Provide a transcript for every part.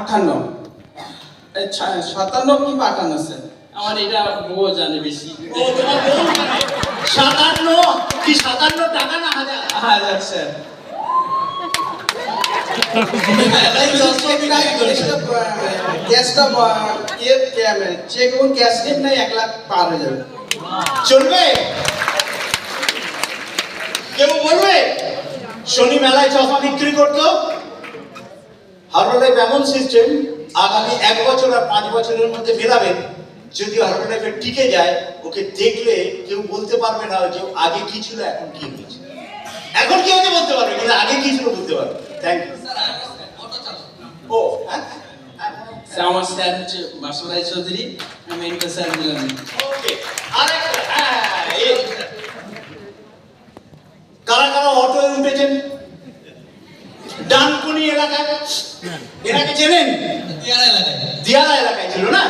58 57 কি 58 স্যার? আমার এটা বউ জানে বেশি। ও তোমার বউ জানে 57 কি 57 টাকা না হাজার? হাজার স্যার। গ্যাসটা চেক এবং ক্যাশ রেট নাই 1 লাখ পার হয়ে যাবে। চলবে? কেউ বলবে শনি মেলায় চশমা বিক্রি করতো? হার্বালাইফ এমন সিস্টেম আগামী 1 বছর আর 5 বছরের মধ্যে মেলাবেন, যদি হার্বালাইফে টিকে যায় ওকে দেখলে কেউ বলতে পারবে না যে আগে কি ছিল এখন কি হয়েছে। এখন কি হয়েছে বলতে পারবে কিন্তু আগে কি ছিল বলতে পারবে। Thank you. ও হ্যাঁ স্যার আমার স্যার হচ্ছে বাসুরাই চৌধুরী, আমি এটা স্যার দিলাম। ওকে আরেকটা কারা কারা অটোয় উঠেছেন ডানকুনি এলাকায়? এনাকে চেনেন? দিয়ারা এলাকায় ছিল না?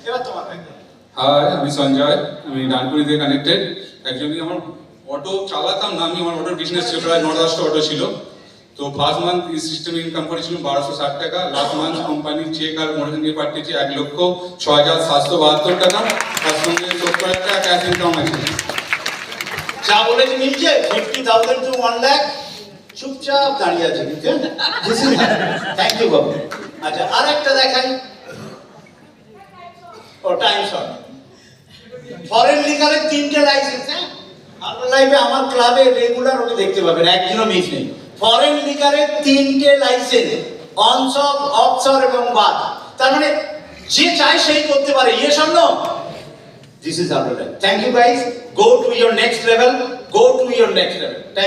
এবার তোমার হাই, আমি সঞ্জয়, আমি ডানকুনি দিয়ে কানেক্টেড। অ্যাকচুয়ালি আমার অটো চালাতাম না, আমি আমার অটোর বিজনেস ছিল, প্রায় 9-10টা অটো ছিল। তো ফার্স্ট মান্থ এই সিস্টেমে ইনকাম করেছিলাম 1260 টাকা। লাস্ট মান্থ কোম্পানির চেক আর মোটর দিয়ে পাঠিয়েছি 1,06,772 টাকা। তার সঙ্গে 70 টাকা ক্যাশ ইনকাম আছে। যা বলেছি মিলছে 50,000 to 1 লাখ। চুপচাপ দাঁড়িয়ে আছে কিন্তু থ্যাংক ইউ বাবু। আচ্ছা আরেকটা দেখাই। ও টাইম শর্ট। ফরেন লিগালের 3টে লাইসেন্স। হ্যাঁ আপনার লাইফে আমার ক্লাবে রেগুলার ওকে দেখতে পাবেন, একদিনও মিস নেই। ফরেন লিগারের 3টে লাইসেন্স, অনশপ অফশোর এবং বাদ। তার মানে যে চায় সেই করতে পারে। Yes or no? This is our life. Thank you guys. Go to your next level. Go to your next level. Thank you.